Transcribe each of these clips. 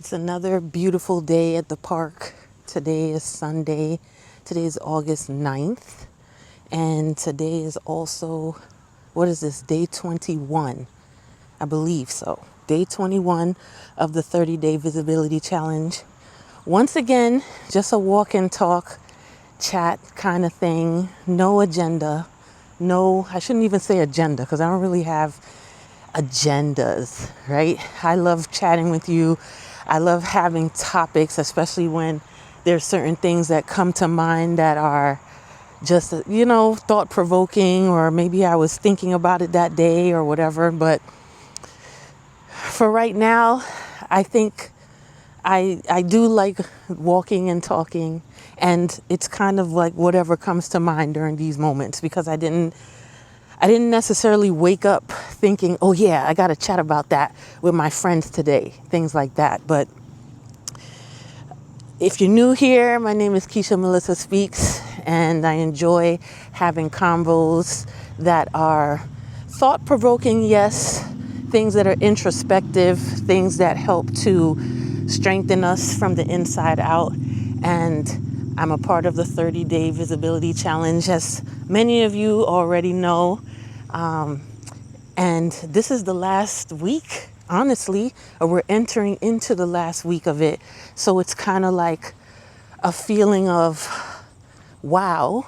It's another beautiful day at the park. Today is Sunday. Today is August 9th. And today is also, what is this, day 21? I believe so. Day 21 of the 30-day visibility challenge. Once again, just a walk and talk, chat kind of thing. No agenda. No, I shouldn't even say agenda because I don't really have agendas, right? I love chatting with you. I love having topics, especially when there's certain things that come to mind that are just, thought provoking, or maybe I was thinking about it that day or whatever. But for right now, I think I do like walking and talking, and it's kind of like whatever comes to mind during these moments, because I didn't necessarily wake up thinking, oh yeah, I got to chat about that with my friends today, things like that. But if you're new here, my name is Keisha Melissa Speaks, and I enjoy having convos that are thought-provoking, yes, things that are introspective, things that help to strengthen us from the inside out. And I'm a part of the 30-day visibility challenge, as many of you already know. And this is the last week, honestly, or we're entering into the last week of it. So it's kind of like a feeling of wow,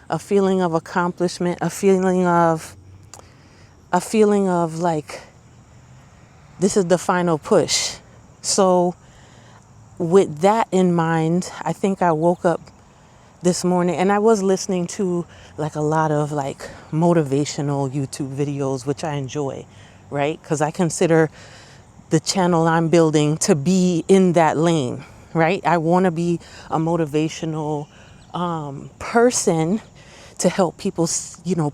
a feeling of accomplishment, a feeling of like, this is the final push. So with that in mind, I think I woke up this morning and I was listening to like a lot of like motivational YouTube videos, which I enjoy, right? Because I consider the channel I'm building to be in that lane, right? I want to be a motivational person to help people,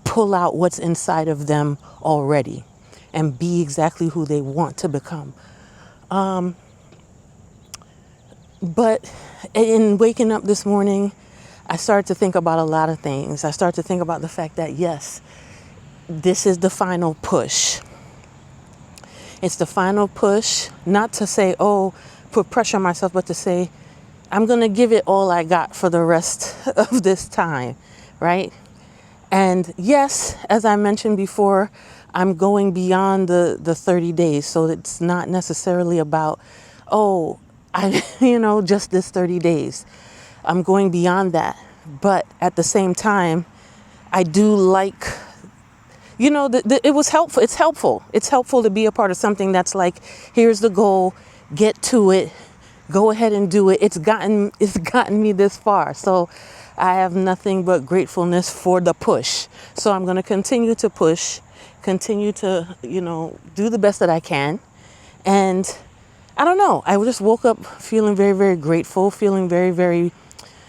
pull out what's inside of them already and be exactly who they want to become. But in waking up this morning, I started to think about a lot of things. I started to think about the fact that, yes, this is the final push. It's the final push, not to say, oh, put pressure on myself, but to say, I'm going to give it all I got for the rest of this time, right? And yes, as I mentioned before, I'm going beyond the 30 days. So it's not necessarily about, just this 30 days. I'm going beyond that. But at the same time, I do like, it was helpful. It's helpful. It's helpful to be a part of something that's like, here's the goal, get to it, go ahead and do it. It's gotten me this far. So I have nothing but gratefulness for the push. So I'm going to continue to push, continue to, do the best that I can. And I don't know, I just woke up feeling very, very grateful, feeling very, very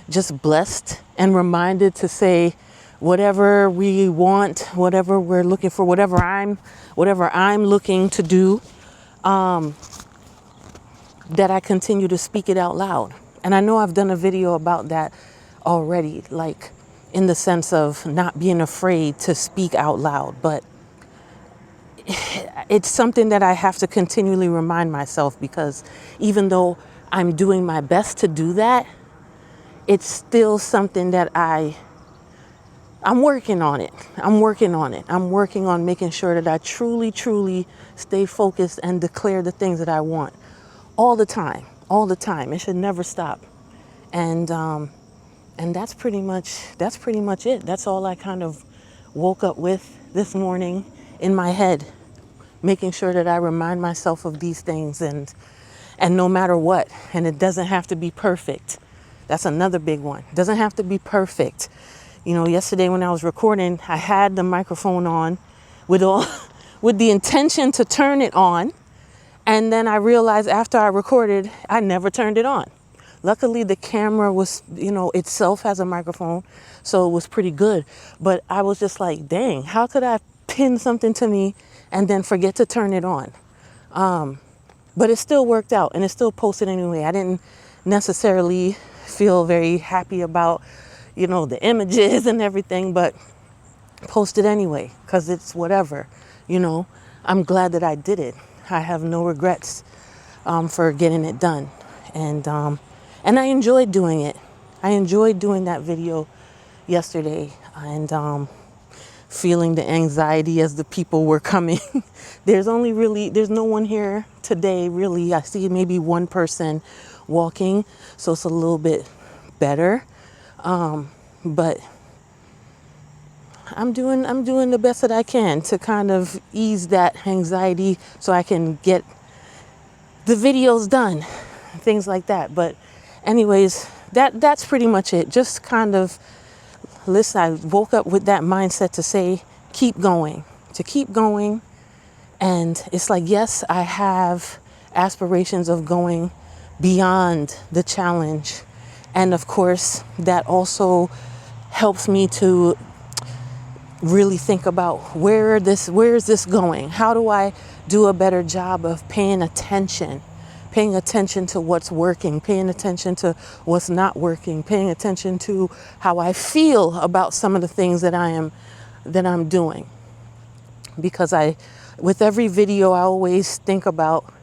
just blessed, and reminded to say, whatever we want, whatever we're looking for, whatever I'm looking to do, that I continue to speak it out loud. And I know I've done a video about that already, like in the sense of not being afraid to speak out loud, but it's something that I have to continually remind myself, because even though I'm doing my best to do that, it's still something that I'm working on it. I'm working on making sure that I truly, truly stay focused and declare the things that I want all the time. It should never stop. And that's pretty much it. That's all I kind of woke up with this morning in my head, making sure that I remind myself of these things, and no matter what, and it doesn't have to be perfect. That's another big one. It doesn't have to be perfect. Yesterday when I was recording, I had the microphone on with the intention to turn it on. And then I realized after I recorded, I never turned it on. Luckily, the camera was, itself has a microphone, so it was pretty good. But I was just like, dang, how could I pin something to me and then forget to turn it on? But it still worked out, and it still posted anyway. I didn't necessarily feel very happy about, the images and everything, but posted anyway, because it's whatever, I'm glad that I did it. I have no regrets. for getting it done. And I enjoyed doing it. I enjoyed doing that video yesterday, and feeling the anxiety as the people were coming. There's no one here today, really. I see maybe one person walking, so it's a little bit better. But I'm doing the best that I can to kind of ease that anxiety so I can get the videos done, things like that. But anyways, that's pretty much it. Just kind of listen, I woke up with that mindset to say, keep going, to keep going. And it's like, yes, I have aspirations of going beyond the challenge. And of course, that also helps me to really think about where is this going? How do I do a better job of paying attention to what's working, paying attention to what's not working, paying attention to how I feel about some of the things that I'm doing. Because with every video, I always think about,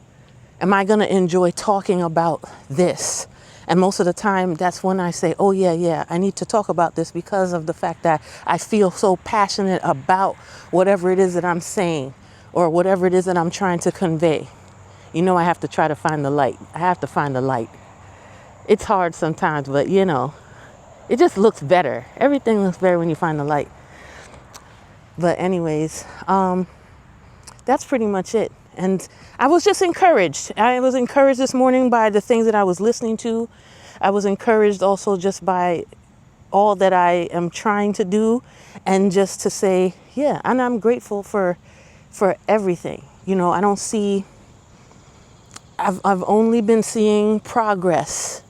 am I going to enjoy talking about this? And most of the time, that's when I say, oh yeah, I need to talk about this because of the fact that I feel so passionate about whatever it is that I'm saying or whatever it is that I'm trying to convey. You know, I have to try to find the light. I have to find the light. It's hard sometimes, but it just looks better. Everything looks better when you find the light. But anyways, that's pretty much it. And I was just encouraged. I was encouraged this morning by the things that I was listening to. I was encouraged also just by all that I am trying to do, and just to say, yeah, and I'm grateful for everything. I don't see, I've only been seeing progress,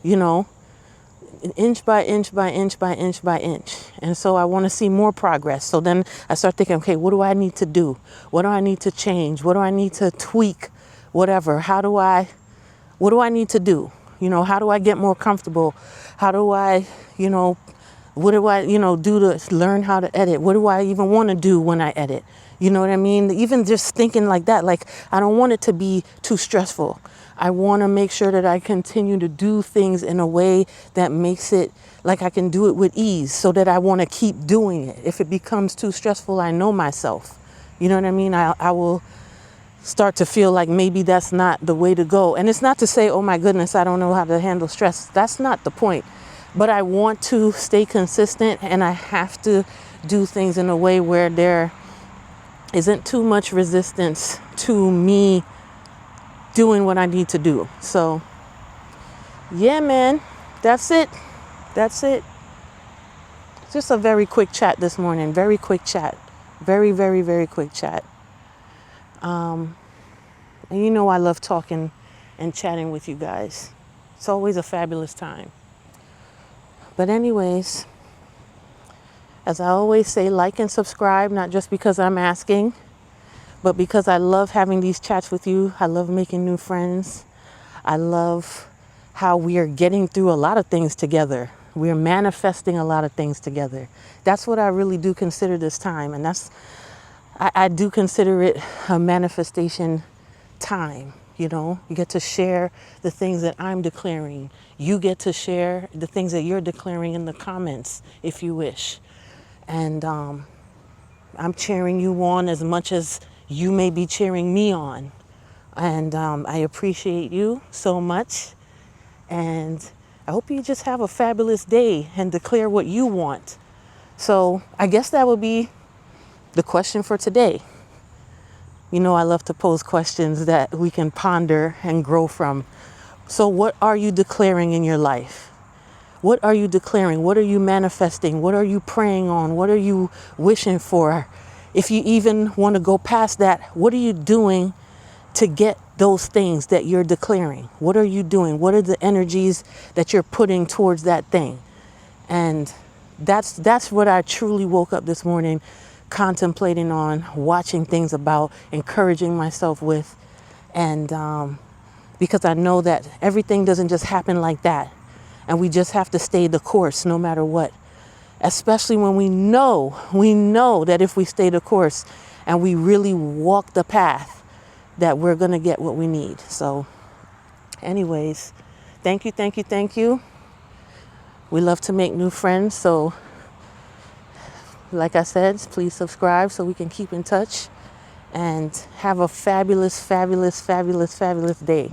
inch by inch by inch by inch by inch. And so I want to see more progress. So then I start thinking, okay, what do I need to do? What do I need to change? What do I need to tweak? Whatever. What do I need to do? How do I get more comfortable? How do I, what do I, do to learn how to edit? What do I even want to do when I edit? You know what I mean? Even just thinking like that, like I don't want it to be too stressful. I want to make sure that I continue to do things in a way that makes it like I can do it with ease, so that I want to keep doing it. If it becomes too stressful, I know myself. You know what I mean? I will start to feel like maybe that's not the way to go. And it's not to say, oh my goodness, I don't know how to handle stress. That's not the point. But I want to stay consistent, and I have to do things in a way where there isn't too much resistance to me doing what I need to do. So yeah, man, that's it. Just a very quick chat this morning. Very quick chat. Very, very, very quick chat. And I love talking and chatting with you guys. It's always a fabulous time. But anyways, as I always say, like and subscribe, not just because I'm asking, but because I love having these chats with you. I love making new friends. I love how we are getting through a lot of things together. We're manifesting a lot of things together. That's what I really do consider this time. And I do consider it a manifestation time. You get to share the things that I'm declaring. You get to share the things that you're declaring in the comments, if you wish. And I'm cheering you on as much as you may be cheering me on. And I appreciate you so much. And I hope you just have a fabulous day and declare what you want. So I guess that would be the question for today. I love to pose questions that we can ponder and grow from. So what are you declaring in your life? What are you declaring? What are you manifesting? What are you praying on? What are you wishing for? If you even want to go past that, what are you doing to get those things that you're declaring? What are you doing? What are the energies that you're putting towards that thing? And that's what I truly woke up this morning contemplating on, watching things about, encouraging myself with. And because I know that everything doesn't just happen like that. And we just have to stay the course no matter what. Especially when we know that if we stay the course and we really walk the path, that we're going to get what we need. So Anyways, thank you, thank you, thank you. We love to make new friends. So like I said, please subscribe so we can keep in touch and have a fabulous, fabulous, fabulous, fabulous day.